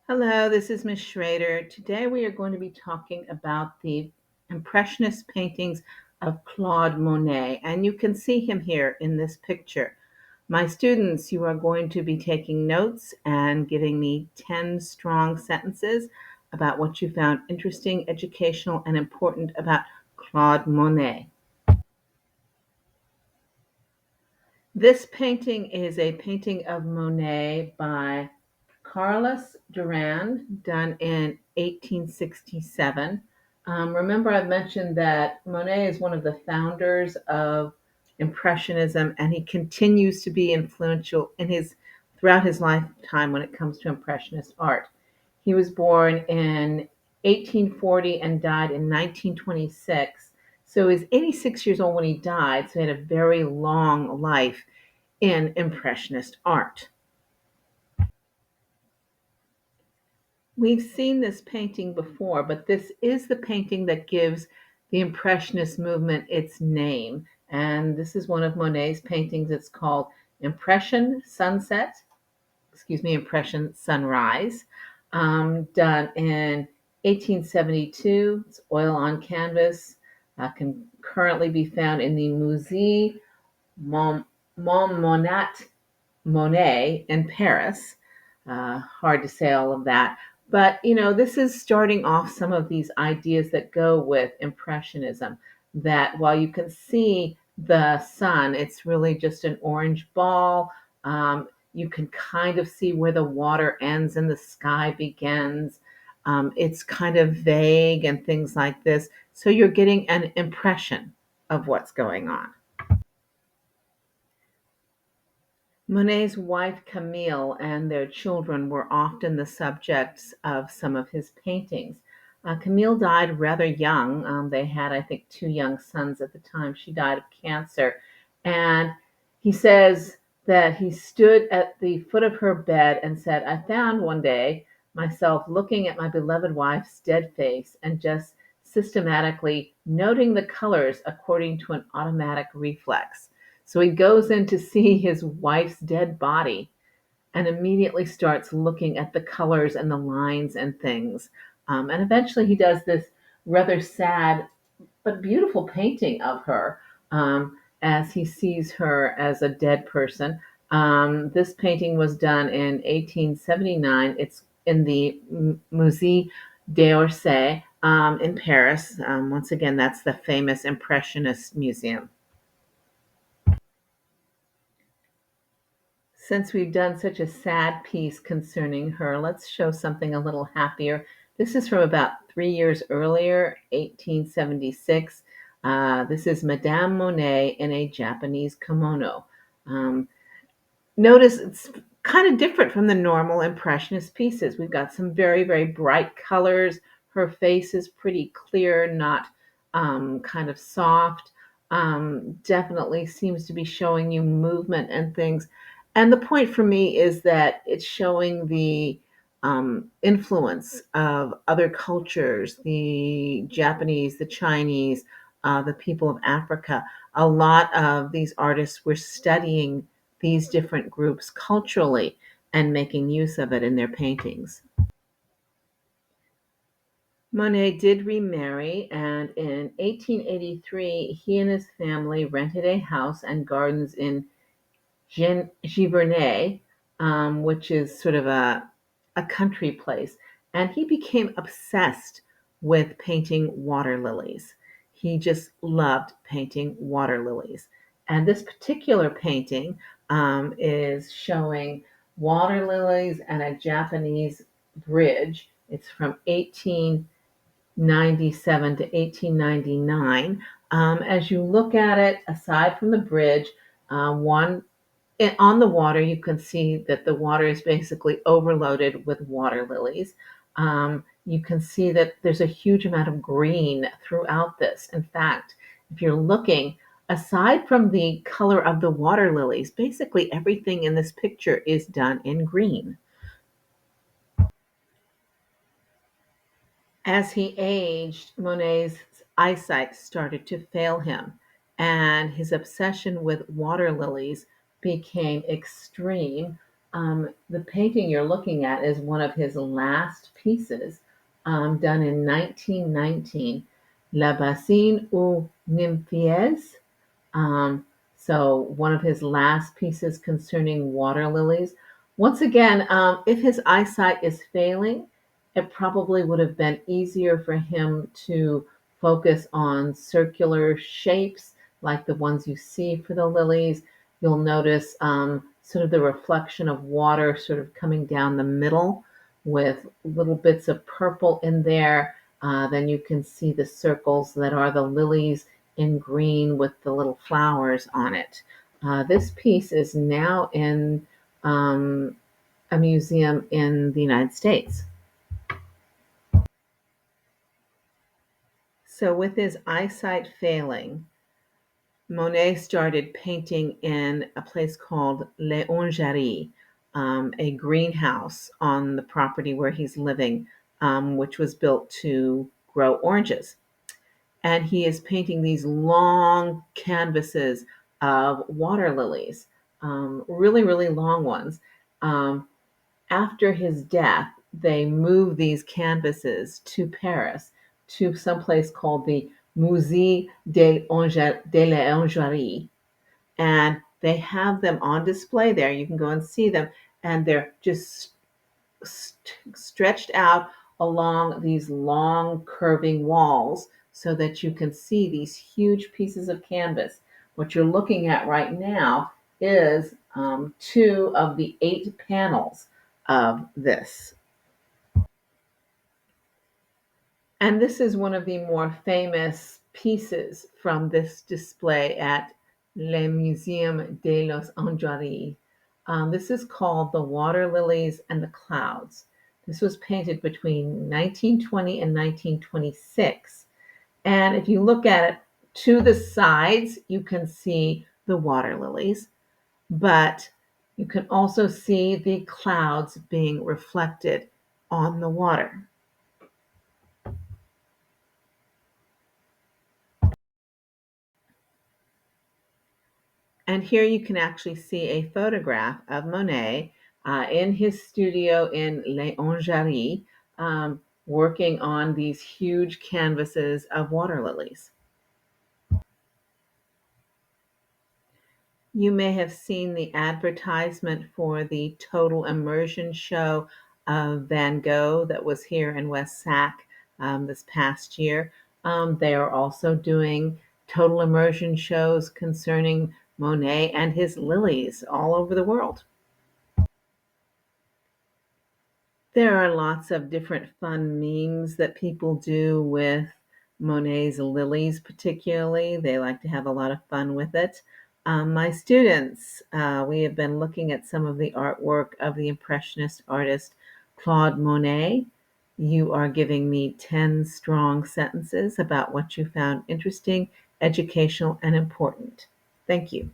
Hello, this is Miss Schrader. Today we are going to be talking about the Impressionist paintings of Claude Monet, and you can see him here in this picture. My students, you are going to be taking notes and giving me 10 strong sentences about what you found interesting, educational, and important about Claude Monet. This painting is a painting of Monet by Carlos Durand, done in 1867. Remember, I mentioned that Monet is one of the founders of Impressionism, and he continues to be influential in his throughout his lifetime when it comes to Impressionist art. He was born in 1840 and died in 1926. So he's 86 years old when he died, so he had a very long life in Impressionist art. We've seen this painting before, but this is the painting that gives the Impressionist movement its name. And this is one of Monet's paintings. It's called Impression Sunset, Impression Sunrise, done in 1872. It's oil on canvas, can currently be found in the Musée Montmorency Monet in Paris. Hard to say all of that. But, this is starting off some of these ideas that go with Impressionism. That while you can see the sun, it's really just an orange ball. You can kind of see where the water ends and the sky begins. It's kind of vague and things like this. So you're getting an impression of what's going on. Monet's wife Camille and their children were often the subjects of some of his paintings. Camille died rather young. They had, I think, two young sons at the time. She died of cancer. And he says that he stood at the foot of her bed and said, I found one day myself looking at my beloved wife's dead face and just systematically noting the colors according to an automatic reflex. So he goes in to see his wife's dead body and immediately starts looking at the colors and the lines and things. And eventually he does this rather sad but beautiful painting of her as he sees her as a dead person. This painting was done in 1879. It's in the Musée d'Orsay in Paris. Once again, that's the famous Impressionist museum. Since we've done such a sad piece concerning her, let's show something a little happier. This is from about 3 years earlier, 1876. This is Madame Monet in a Japanese kimono. Um, Notice it's kind of different from the normal Impressionist pieces. We've got some very, very bright colors. Her face is pretty clear, not kind of soft. Definitely seems to be showing you movement and things. And the point for me is that it's showing the influence of other cultures, the Japanese, the Chinese, the people of Africa. A lot of these artists were studying these different groups culturally and making use of it in their paintings. Monet did remarry, and in 1883, he and his family rented a house and gardens in Giverny, which is sort of a country place. And he became obsessed with painting water lilies. He just loved painting water lilies. And this particular painting is showing water lilies and a Japanese bridge. It's from 1897 to 1899. As you look at it, aside from the bridge, one on the water, you can see that the water is basically overloaded with water lilies. You can see that there's a huge amount of green throughout this. In fact, if you're looking, aside from the color of the water lilies, basically everything in this picture is done in green. As he aged, Monet's eyesight started to fail him, and his obsession with water lilies became extreme. The painting you're looking at is one of his last pieces, done in 1919, La Bassine aux Nymphes. Um, so one of his last pieces concerning water lilies. Once again, if his eyesight is failing, it probably would have been easier for him to focus on circular shapes like the ones you see for the lilies. You'll notice sort of the reflection of water sort of coming down the middle with little bits of purple in there. Then you can see the circles that are the lilies in green with the little flowers on it. This piece is now in um, a museum in the United States. So, with his eyesight failing, Monet started painting in a place called Les Orangeries, a greenhouse on the property where he's living, which was built to grow oranges. And he is painting these long canvases of water lilies, really, really long ones. Um, After his death, they moved these canvases to Paris, to some place called the Musée de l'Orangerie, and they have them on display there. You can go and see them, and they're just stretched out along these long curving walls so that you can see these huge pieces of canvas. What you're looking at right now is two of the 8 panels of this. And this is one of the more famous pieces from this display at Le Muséum de los Angeles. This is called The Water Lilies and the Clouds. This was painted between 1920 and 1926. And if you look at it to the sides, you can see the water lilies, but you can also see the clouds being reflected on the water. And here you can actually see a photograph of Monet in his studio in Les Orangeries, working on these huge canvases of water lilies. You may have seen the advertisement for the total immersion show of Van Gogh that was here in West Sac this past year. They are also doing total immersion shows concerning Monet and his lilies all over the world. There are lots of different fun memes that people do with Monet's lilies, particularly. They like to have a lot of fun with it. My students, we have been looking at some of the artwork of the Impressionist artist Claude Monet. You are giving me 10 strong sentences about what you found interesting, educational, and important. Thank you.